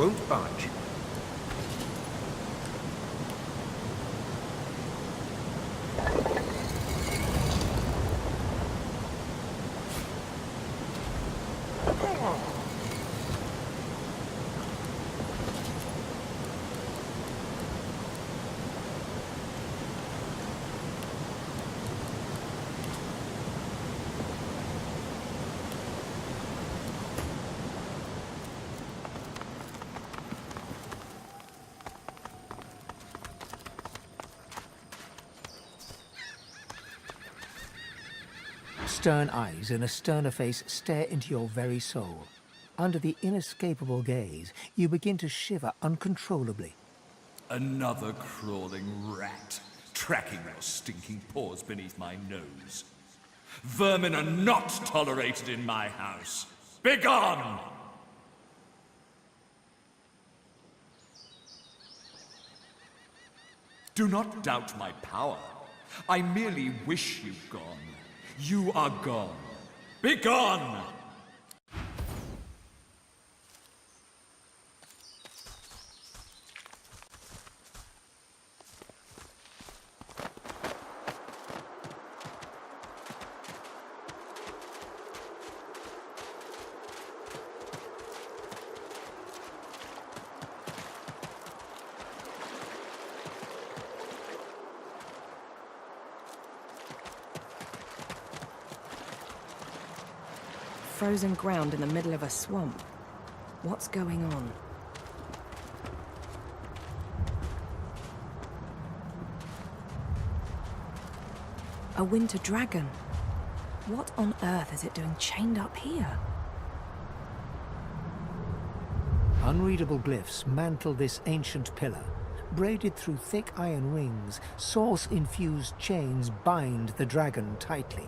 won't budge. Stern eyes and a sterner face stare into your very soul. Under the inescapable gaze, you begin to shiver uncontrollably. Another crawling rat, tracking your stinking paws beneath my nose. Vermin are not tolerated in my house. Begone! Do not doubt my power. I merely wish you gone. You are gone. Begone! Frozen ground in the middle of a swamp. What's going on? A winter dragon. What on earth is it doing chained up here? Unreadable glyphs mantle this ancient pillar. Braided through thick iron rings, source-infused chains bind the dragon tightly.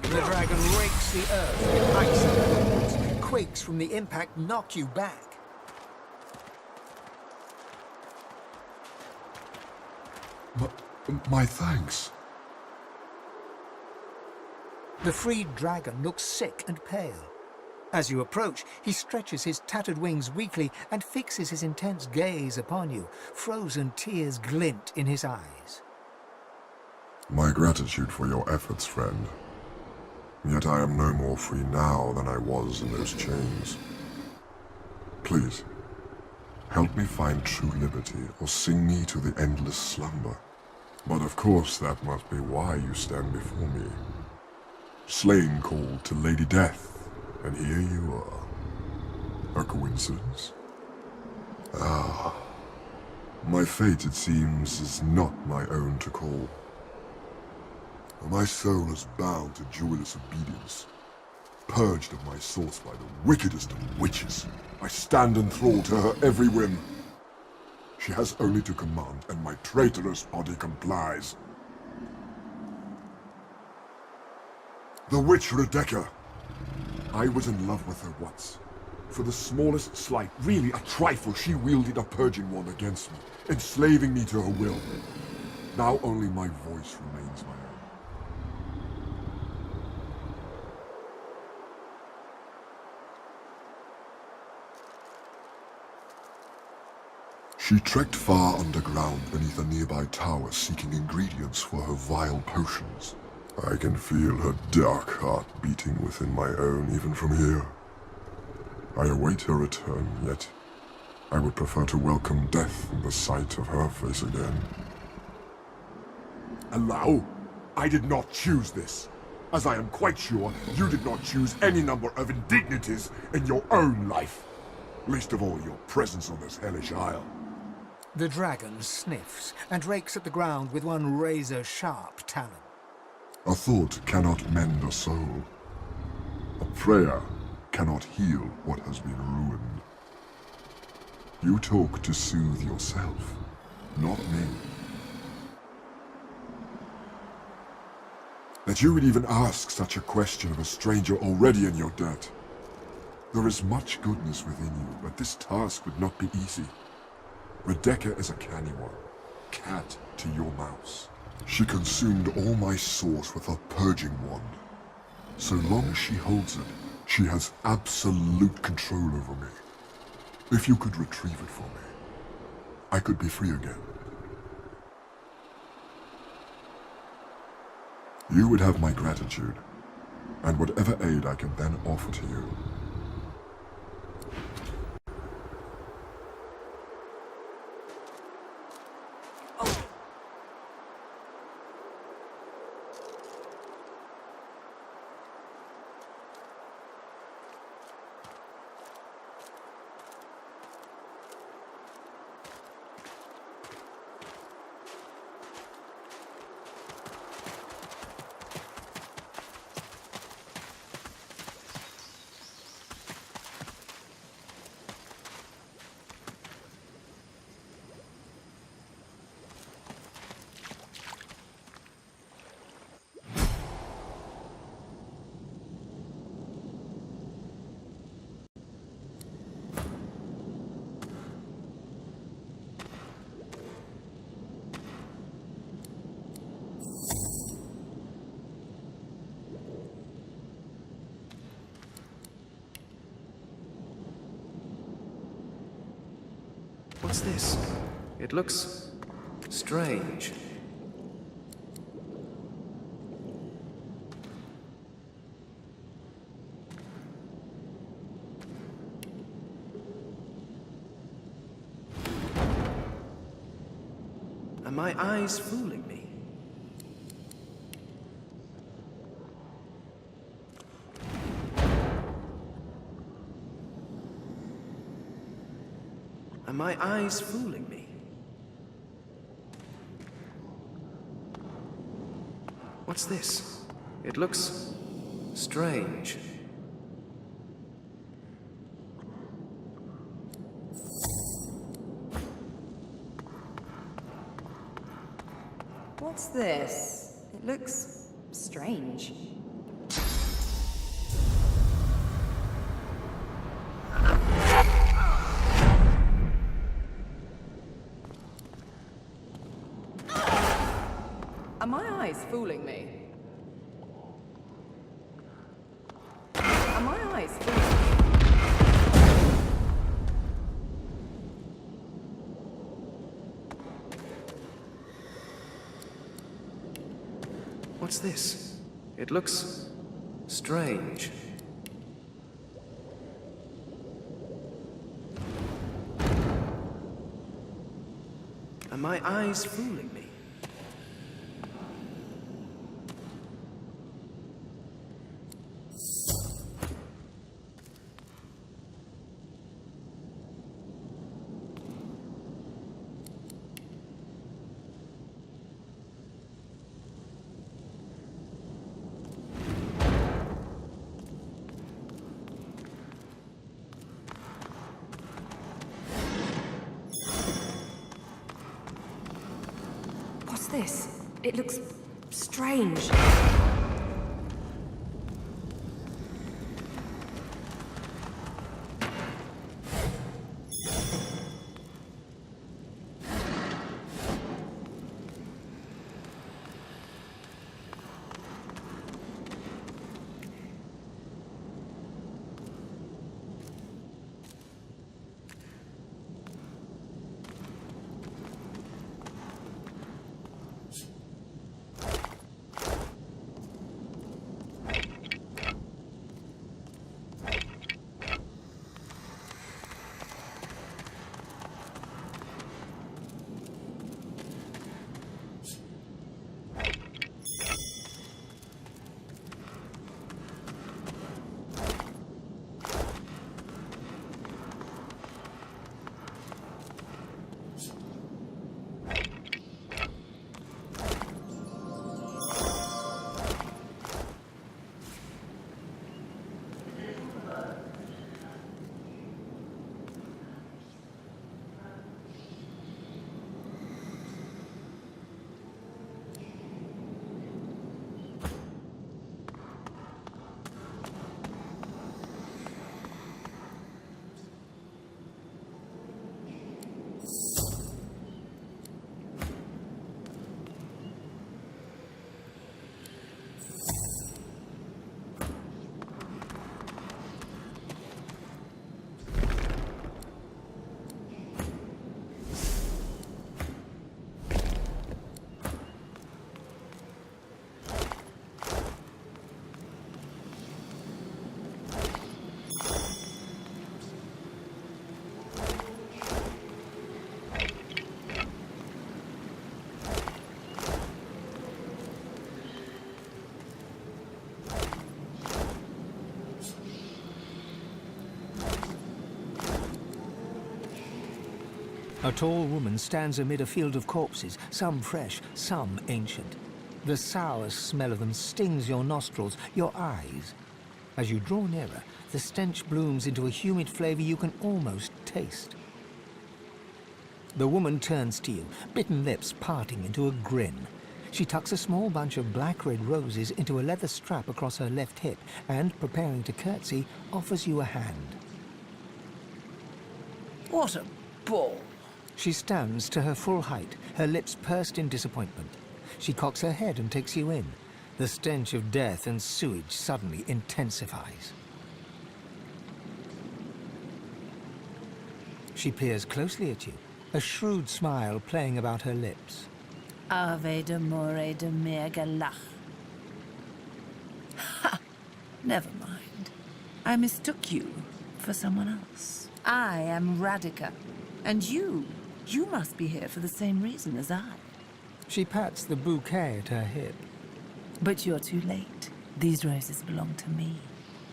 The dragon rakes the earth with ice and bones. Quakes from the impact knock you back. My thanks. The freed dragon looks sick and pale. As you approach, he stretches his tattered wings weakly and fixes his intense gaze upon you. Frozen tears glint in his eyes. My gratitude for your efforts, friend. Yet I am no more free now than I was in those chains. Please, help me find true liberty, or sing me to the endless slumber. But of course that must be why you stand before me. Slane called to Lady Death, and here you are. A coincidence? Ah. My fate, it seems, is not my own to call. My soul is bound to joyless obedience. Purged of my source by the wickedest of witches, I stand enthralled to her every whim. She has only to command, and my traitorous body complies. The witch Rebecca. I was in love with her once. For the smallest slight, really a trifle, she wielded a purging wand against me, enslaving me to her will. Now only my voice remains my own. She trekked far underground beneath a nearby tower seeking ingredients for her vile potions. I can feel her dark heart beating within my own even from here. I await her return, yet I would prefer to welcome death in the sight of her face again. Allow? I did not choose this, as I am quite sure you did not choose any number of indignities in your own life. Least of all your presence on this hellish isle. The dragon sniffs and rakes at the ground with one razor-sharp talon. A thought cannot mend a soul. A prayer cannot heal what has been ruined. You talk to soothe yourself, not me. That you would even ask such a question of a stranger already in your debt. There is much goodness within you, but this task would not be easy. Rebecca is a canny one, cat to your mouse. She consumed all my source with her purging wand. So long as she holds it, she has absolute control over me. If you could retrieve it for me, I could be free again. You would have my gratitude, and whatever aid I can then offer to you. What's this? It looks strange. Are my eyes fooling me? Are my eyes fooling me? What's this? It looks strange. What's this? It looks strange. Are my eyes fooling me? Are my eyes fooling me? What's this? It looks strange. Are my eyes fooling me? What's this? It looks strange. A tall woman stands amid a field of corpses, some fresh, some ancient. The sour smell of them stings your nostrils, your eyes. As you draw nearer, the stench blooms into a humid flavor you can almost taste. The woman turns to you, bitten lips parting into a grin. She tucks a small bunch of black-red roses into a leather strap across her left hip and, preparing to curtsy, offers you a hand. What a ball! She stands to her full height, her lips pursed in disappointment. She cocks her head and takes you in. The stench of death and sewage suddenly intensifies. She peers closely at you, a shrewd smile playing about her lips. Ave de more de mergalach. Ha! Never mind. I mistook you for someone else. I am Radica, and you must be here for the same reason as I. She pats the bouquet at her hip. But you're too late. These roses belong to me.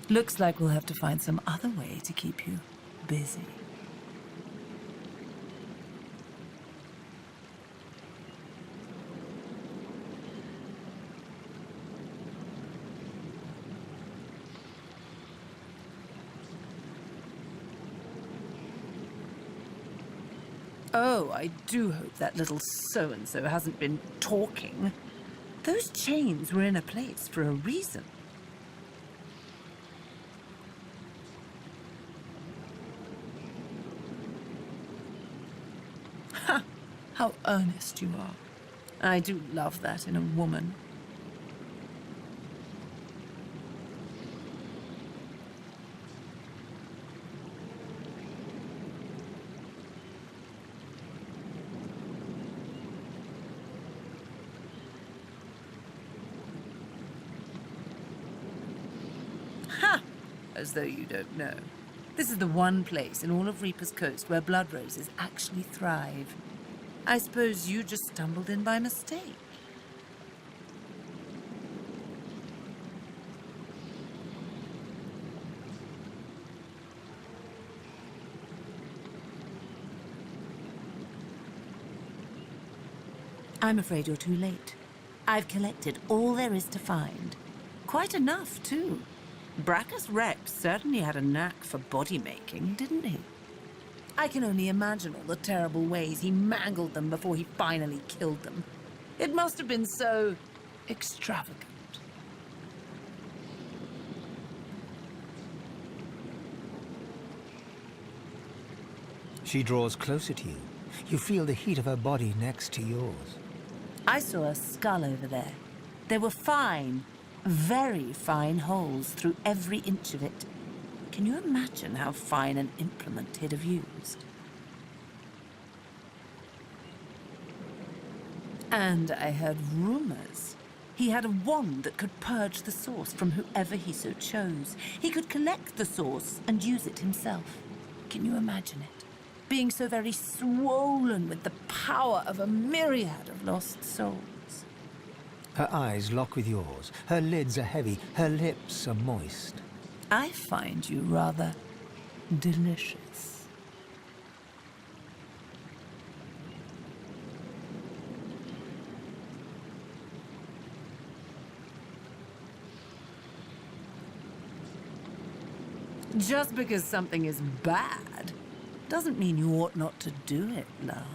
Looks like we'll have to find some other way to keep you busy. Oh, I do hope that little so-and-so hasn't been talking. Those chains were in a place for a reason. Ha! How earnest you are. I do love that in a woman. Ha! As though you don't know. This is the one place in all of Reaper's Coast where blood roses actually thrive. I suppose you just stumbled in by mistake. I'm afraid you're too late. I've collected all there is to find. Quite enough, too. Brachus Rex certainly had a knack for body-making, didn't he? I can only imagine all the terrible ways he mangled them before he finally killed them. It must have been so extravagant. She draws closer to you. You feel the heat of her body next to yours. I saw a skull over there. There were fine, very fine holes through every inch of it. Can you imagine how fine an implement he'd have used? And I heard rumors. He had a wand that could purge the source from whoever he so chose. He could collect the source and use it himself. Can you imagine it? Being so very swollen with the power of a myriad of lost souls. Her eyes lock with yours. Her lids are heavy. Her lips are moist. I find you rather delicious. Just because something is bad doesn't mean you ought not to do it, love.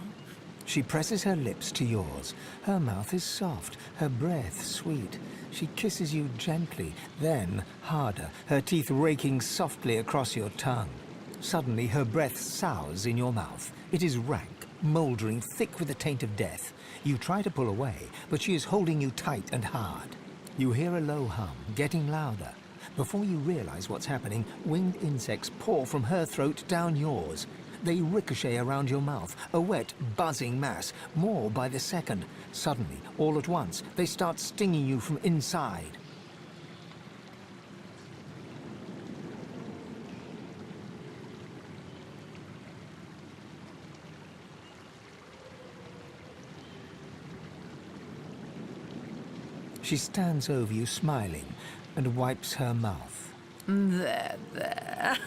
She presses her lips to yours. Her mouth is soft, her breath sweet. She kisses you gently, then harder, her teeth raking softly across your tongue. Suddenly, her breath sours in your mouth. It is rank, mouldering, thick with the taint of death. You try to pull away, but she is holding you tight and hard. You hear a low hum, getting louder. Before you realize what's happening, winged insects pour from her throat down yours. They ricochet around your mouth, a wet, buzzing mass, more by the second. Suddenly, all at once, they start stinging you from inside. She stands over you, smiling, and wipes her mouth. There. There.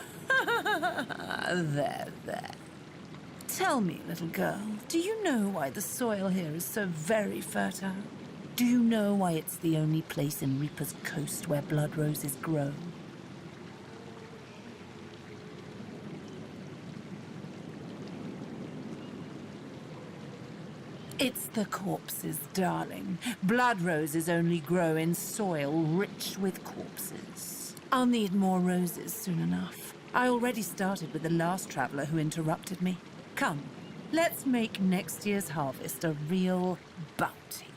Tell me, little girl, do you know why the soil here is so very fertile? Do you know why it's the only place in Reaper's Coast where blood roses grow? It's the corpses, darling. Blood roses only grow in soil rich with corpses. I'll need more roses soon enough. I already started with the last traveler who interrupted me. Come, let's make next year's harvest a real bounty.